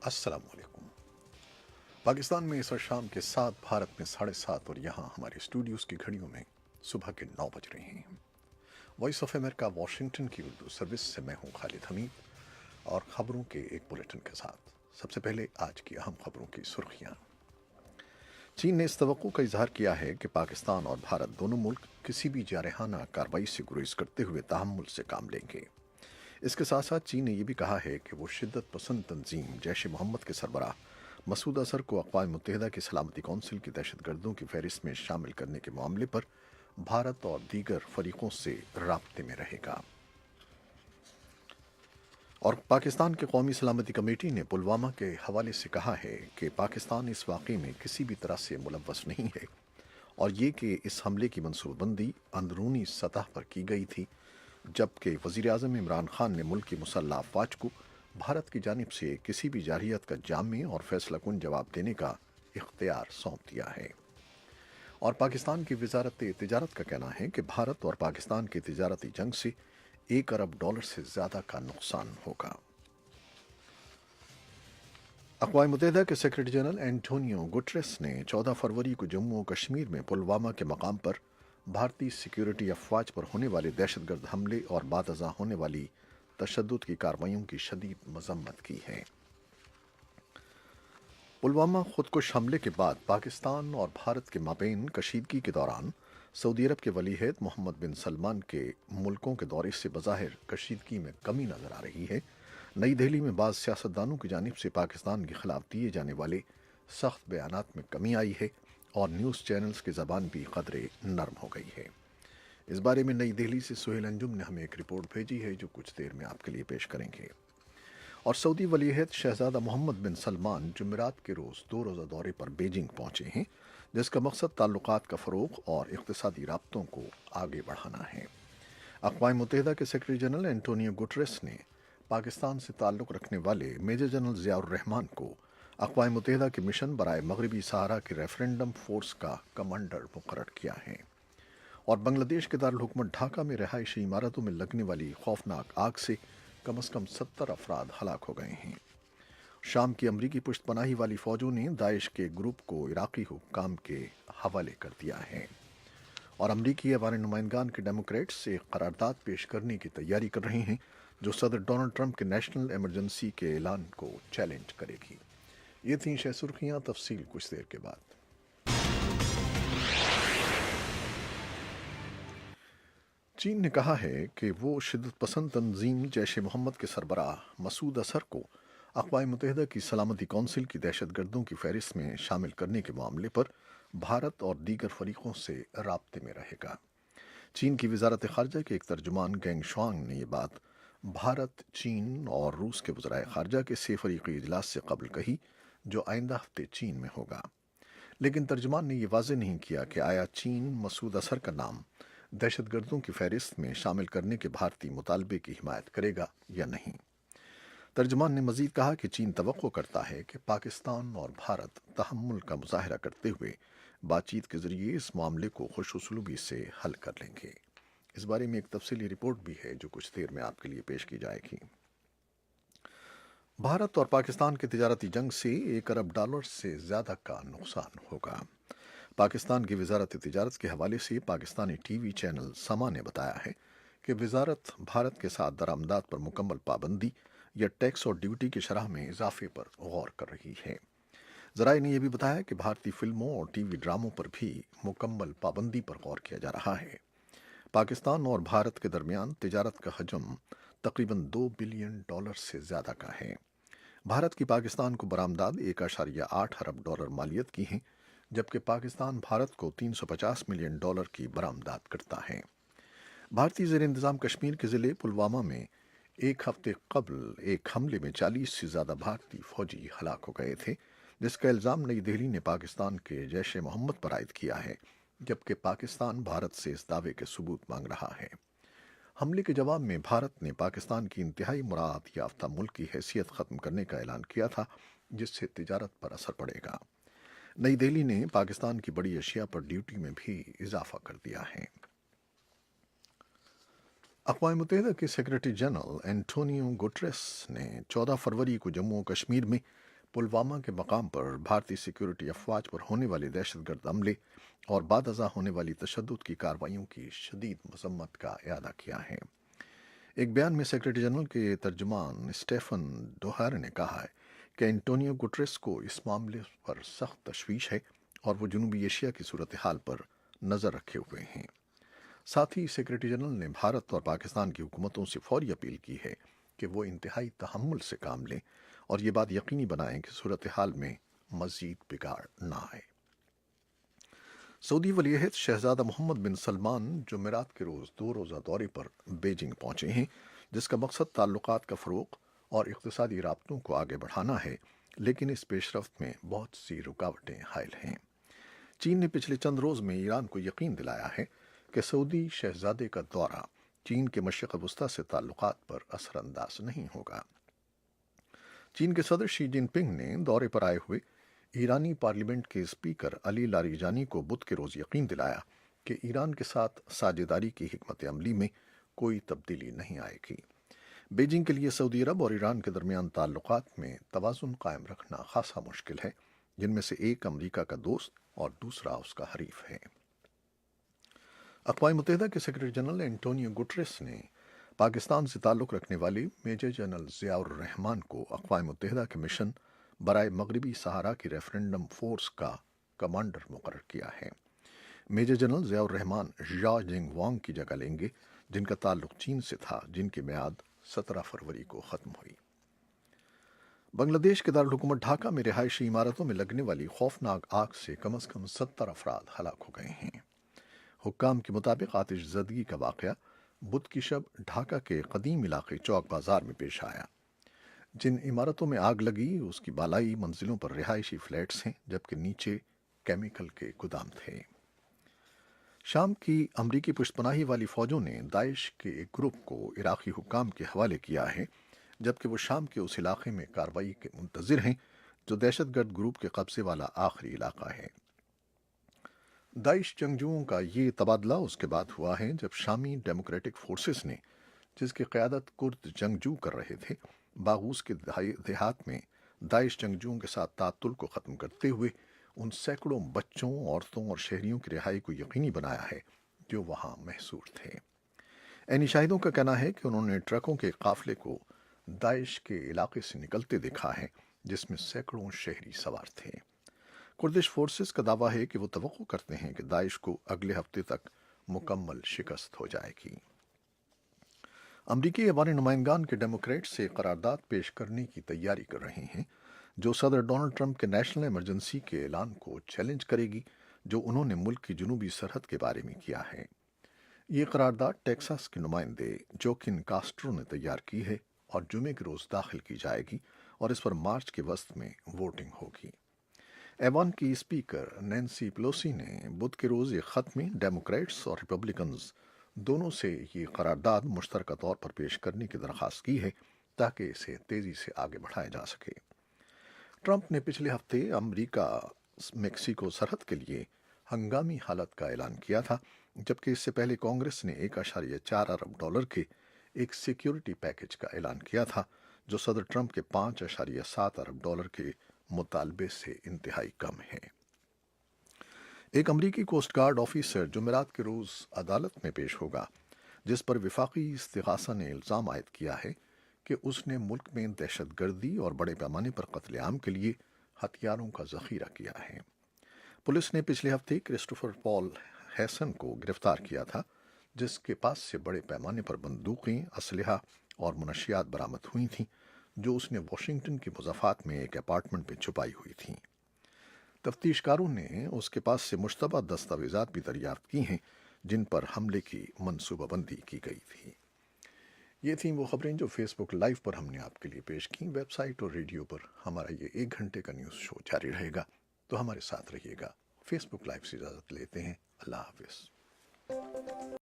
अस्सलाम वालेकुम। पाकिस्तान में इस वक्त शाम के 7, भारत में 7:30 और यहाँ हमारे स्टूडियोज़ की घड़ियों में सुबह के 9 बज रहे हैं। वॉइस ऑफ अमेरिका वाशिंगटन की उर्दू सर्विस से मैं हूँ खालिद हमीद और ख़बरों के एक बुलेटिन के साथ। सबसे पहले आज की अहम खबरों की सुर्खियाँ। चीन ने इस तवक्को का इजहार किया है कि पाकिस्तान और भारत दोनों मुल्क किसी भी जारहाना कार्रवाई से गुरेज करते हुए तहम्मुल से काम लेंगे। इसके साथ साथ चीन ने यह भी कहा है कि वो शिद्दत पसंद तंजीम जैश मोहम्मद के सरबराह मसूद अजहर को अक़वाम मुत्तहिदा की सलामती कौंसिल की दहशतगर्दों की फहरिस्त में शामिल करने के मामले पर भारत और दीगर फरीकों से राब्ते में रहेगा। और पाकिस्तान की कौमी सलामती कमेटी ने पुलवामा के हवाले से कहा है कि पाकिस्तान इस वाक़े में किसी भी तरह से मुलव्वस नहीं है और ये कि इस हमले की मनसूबबंदी अंदरूनी सतह पर की गई थी, जबकि वज़ीर-ए-आज़म इमरान खान ने मुल्क की मुसल्लह अफ़वाज को भारत की जानिब से किसी भी जारहियत का जामे और फैसलाकुन जवाब देने का इख्तियार सौंप दिया है। और पाकिस्तान की वज़ारत तिजारत का कहना है कि भारत और पाकिस्तान की तिजारती जंग से $1 अरब से ज़्यादा का नुकसान होगा। अक़वाम मुत्तहिदा के सेक्रेटरी जनरल एंटोनियो गुटरेस ने 14 फरवरी को जम्मू और कश्मीर में पुलवामा के मकाम पर भारतीय सिक्योरिटी अफवाज पर होने वाले दहशतगर्द हमले और बादअज़ा होने वाली तशद्दुद की कार्रवाइयों की शदीद मजम्मत की है। पुलवामा खुदकुश हमले के बाद पाकिस्तान और भारत के माबैन कशीदगी के दौरान सऊदी अरब के वलीअहद मोहम्मद बिन सलमान के मुल्कों के दौरे से बज़ाहिर कशीदगी में कमी नज़र आ रही है। नई दिल्ली में बाज़ सियासतदानों की जानिब से पाकिस्तान के खिलाफ दिए जाने वाले सख्त बयानात में कमी आई है और न्यूज़ चैनल्स की ज़बान भी कदरे नरम हो गई है। इस बारे में नई दिल्ली से सुहेल अंजुम ने हमें एक रिपोर्ट भेजी है जो कुछ देर में आपके लिए पेश करेंगे। और सऊदी वलीअहद शहजादा मोहम्मद बिन सलमान जुमेरात के रोज़ 2 रोज़ा दौरे पर बीजिंग पहुँचे हैं, जिसका मकसद ताल्लुकात का फ़रोग़ और इक़्तिसादी राब्तों को आगे बढ़ाना है। अक़वाम मुत्तहिदा के सेक्रेटरी जनरल एंटोनियो गुटरेस ने पाकिस्तान से ताल्लुक़ रखने वाले मेजर जनरल ज़ियाउर रहमान को अक़वाम मुत्तहिदा के मिशन बराए मगरबी सहारा के रेफरेंडम फोर्स का कमांडर मुकर्रर किया है। और बांग्लादेश के दारुल हुकूमत ढाका में रहायशी इमारतों में लगने वाली खौफनाक आग से कम अज़ कम 70 अफराद हलाक हो गए हैं। शाम की अमरीकी पुश्तपनाही वाली फ़ौजों ने दाइश के ग्रुप को इराक़ी हुक्काम के हवाले कर दिया है। और अमरीकी अवान नुमाइंदगान के डेमोक्रेट्स एक करारदाद पेश करने की तैयारी कर रहे हैं जो सदर डोनाल्ड ट्रंप के नेशनल इमरजेंसी के ऐलान को चैलेंज करेगी। ये थी शह सुर्खियाँ, तफसील कुछ देर के बाद। चीन ने कहा है कि वो शिद्दत पसंद तंजीम जैश मोहम्मद के सरबराह मसूद अजहर को अक़वाम मुत्तहिदा की सलामती कौंसिल की दहशतगर्दों की फहरिस्त में शामिल करने के मामले पर भारत और दीगर फरीकों से राब्ते में रहेगा। चीन की वज़ारत ख़ारजा के एक तर्जुमान गेंग शुआंग ने यह बात भारत, चीन और रूस के वज़राए ख़ारजा के 6 फ़रीक़ी इजलास से कबल कही, जो आइंदा हफ्ते चीन में होगा। लेकिन तर्जुमान ने यह वाज़ेह नहीं किया कि आया चीन मसूद अजहर का नाम दहशतगर्दों की फहरिस्त में शामिल करने के भारतीय मुतालबे की हिमायत करेगा या नहीं। तर्जुमान ने मज़ीद कहा कि चीन तवक्को करता है कि पाकिस्तान और भारत तहम्मुल का मुज़ाहरा करते हुए बातचीत के ज़रिए इस मामले को खुशउस्लूबी से हल कर लेंगे। इस बारे में एक तफसीली रिपोर्ट भी है जो कुछ देर में आपके लिए पेश की जाएगी। भारत और पाकिस्तान की तिजारती जंग से $1 अरब से ज़्यादा का नुकसान होगा। पाकिस्तान की वज़ारत तिजारत के हवाले से पाकिस्तानी टीवी चैनल समा ने बताया है कि वज़ारत भारत के साथ दरामदात पर मुकम्मल पाबंदी या टैक्स और ड्यूटी की शरह में इजाफे पर गौर कर रही है। ज़राए ने यह भी बताया कि भारतीय फिल्मों और टीवी ड्रामों पर भी मुकम्मल पाबंदी पर गौर किया जा रहा है। पाकिस्तान और भारत के दरमियान तिजारत का हजम तकरीबन $2 बिलियन से ज़्यादा का है। भारत की पाकिस्तान को बरामदात $1.8 अरब मालियत की हैं, जबकि पाकिस्तान भारत को $350 मिलियन की बरामदात करता है। भारतीय ज़ेर इंतज़ाम कश्मीर के ज़िले पुलवामा में एक हफ्ते कबल एक हमले में 40 से ज़्यादा भारतीय फ़ौजी हलाक हो गए थे, जिसका इल्ज़ाम नई दिल्ली ने पाकिस्तान के जैश मोहम्मद पर आयद किया है, जबकि पाकिस्तान भारत से इस दावे के सबूत मांग रहा है। हमले के जवाब में भारत ने पाकिस्तान की इंतहाई मुराद याफ्ता मुल्क की हैसियत ख़त्म करने का ऐलान किया था, जिससे तिजारत पर असर पड़ेगा। नई दिल्ली ने पाकिस्तान की बड़ी अशिया पर ड्यूटी में भी इजाफा कर दिया है। अक़वाम मुत्तहिदा के सेक्रेटरी जनरल एंटोनियो गुटरेस ने 14 फरवरी को जम्मू और कश्मीर में पुलवामा के मकाम पर भारतीय सिक्योरिटी अफवाज पर होने वाले दहशतगर्द हमले और बादअज़ा होने वाली तशद्दुद की कार्रवाइयों की शदीद मजम्मत का इरादा किया है। एक बयान में सेक्रेटरी जनरल के तर्जुमान स्टेफन डोहार ने कहा है कि एंटोनियो गुटरेस को इस मामले पर सख्त तशवीश है और वो जनूबी एशिया की सूरत हाल पर नज़र रखे हुए हैं। साथ ही सेक्रेटरी जनरल ने भारत और पाकिस्तान की हुकूमतों से फौरी अपील की है कि वो इंतहाई तहम्मुल से काम लें और ये बात यकीनी बनाएं कि सूरत हाल में मज़ीद बिगाड़ ना आए। सऊदी वलीअहद शहजादा मोहम्मद बिन सलमान जुमेरात के रोज़ 2 रोज़ा दौरे पर बीजिंग पहुंचे हैं, जिसका मकसद ताल्लुकात का फ़रोग़ और इक़्तिसादी राब्तों को आगे बढ़ाना है, लेकिन इस पेशरफ्त में बहुत सी रुकावटें हायल हैं। चीन ने पिछले चंद रोज़ में ईरान को यकीन दिलाया है कि सऊदी शहजादे का दौरा चीन के मशरिक़ वस्ता से ताल्लुकात पर असरअंदाज नहीं होगा। चीन के सदर शी जिनपिंग ने दौरे पर आए हुए ईरानी पार्लियामेंट के स्पीकर अली लारीजानी को बुध के रोज़ यकीन दिलाया कि ईरान के साथ साझेदारी की हिकमत अमली में कोई तब्दीली नहीं आएगी। बीजिंग के लिए सऊदी अरब और ईरान के दरमियान ताल्लुकात में तवाज़ुन कायम रखना खासा मुश्किल है, जिनमें से एक अमरीका का दोस्त और दूसरा उसका हरीफ है। अक़वाम मुत्तहिदा के सेक्रेटरी जनरल एंटोनियो गुटरेस ने पाकिस्तान से ताल्लुक़ रखने वाले मेजर जनरल ज़ियाउर रहमान को अक़वाम मुत्तहिदा के मिशन बराए मगरबी सहारा की रेफरेंडम फोर्स का कमांडर मुकर्रर किया है। मेजर जनरल ज़ियाउर रहमान या जिंग वांग की जगह लेंगे, जिनका ताल्लुक चीन से था, जिनकी मियाद 17 फरवरी को ख़त्म हुई। बांग्लादेश के दारुल हुकूमत ढाका में रिहायशी इमारतों में लगने वाली खौफनाक आग से कम 70 अफराद हलाक हो गए हैं। हुक्काम के मुताबिक आतिश ज़दगी का वाक़या बुध की शब ढाका के कदीम इलाके चौक बाज़ार में पेश आया। जिन इमारतों में आग लगी उसकी बालाई मंजिलों पर रिहायशी फ्लैट्स हैं, जबकि नीचे केमिकल के गोदाम थे। शाम की अमरीकी पुष्तपनाही वाली फ़ौजों ने दाइश के एक ग्रुप को इराक़ी हुक्काम के हवाले किया है, जबकि वो शाम के उस इलाके में कार्रवाई के मुंतज़िर हैं जो दहशतगर्द ग्रुप के कब्ज़े वाला आखिरी इलाका है। दाइश जंगजुओं का ये तबादला उसके बाद हुआ है जब शामी डेमोक्रेटिक फोर्सेस ने, जिसकी क़यादत कुर्द जंगजू कर रहे थे, बागूस के देहात में दाइश जंगजुओं के साथ तातुल को ख़त्म करते हुए उन सैकड़ों बच्चों, औरतों और शहरियों की रिहाई को यकीनी बनाया है जो वहाँ महसूर थे। ऐनी शाहिदों का कहना है कि उन्होंने ट्रकों के काफ़िले को दाइश के इलाके से निकलते देखा है, जिसमें सैकड़ों शहरी सवार थे। कुर्दिश फोर्सेस का दावा है कि वो तवक्को करते हैं कि दाइश को अगले हफ्ते तक मुकम्मल शिकस्त हो जाएगी। अमरीकी अवामी नुमाइंदान के डेमोक्रेट से करारदाद पेश करने की तैयारी कर रहे हैं, जो सदर डोनाल्ड ट्रंप के नेशनल इमरजेंसी के ऐलान को चैलेंज करेगी, जो उन्होंने मुल्क की जनूबी सरहद के बारे में किया है। ये करारदाद टेक्सास के नुमाइंदे जोकिन कास्ट्रो ने तैयार की है और जुमे के रोज़ दाखिल की जाएगी और इस पर मार्च के वस्त में वोटिंग होगी। ऐवान की स्पीकर नैन्सी पेलोसी ने बुध के रोज़ एक ख़त में डेमोक्रेट्स और रिपब्लिकन्स दोनों से ये करारदाद मुश्तरका तौर पर पेश करने की दरख्वास्त की है ताकि इसे तेज़ी से आगे बढ़ाया जा सके। ट्रंप ने पिछले हफ्ते अमरीका मेक्सिको सरहद के लिए हंगामी हालत का ऐलान किया था, जबकि इससे पहले कांग्रेस ने $1.4 अरब के एक सिक्योरिटी पैकेज का ऐलान किया था, जो सदर ट्रंप के $5.7 अरब के मुतालबे से इंतहाई कम है। एक अमरीकी कोस्ट गार्ड ऑफिसर जुमेरात के रोज़ अदालत में पेश होगा, जिस पर विफाकी इस्तिगासा ने इल्ज़ाम आयद किया है कि उसने मुल्क में दहशतगर्दी और बड़े पैमाने पर कत्लेआम के लिए हथियारों का ज़ख़ीरा किया है। पुलिस ने पिछले हफ्ते क्रिस्टोफर पॉल हैसन को गिरफ्तार किया था, जिसके पास से बड़े पैमाने पर बंदूकें, असलहा और मुनशियात बरामद हुई थीं, जो उसने वाशिंगटन के मुज़ाफ़ात में एक अपार्टमेंट में छुपाई हुई थीं। तफ्तीशकारों ने उसके पास से मुश्तबा दस्तावेज़ात भी दरियाफ्त की हैं, जिन पर हमले की मनसूबाबंदी की गई थी। ये थीं वो ख़बरें जो फेसबुक लाइव पर हमने आपके लिए पेश की। वेबसाइट और रेडियो पर हमारा ये 1 घंटे का न्यूज़ शो जारी रहेगा, तो हमारे साथ रहिएगा। फेसबुक लाइव से इजाज़त लेते हैं। अल्लाह हाफ़िज़।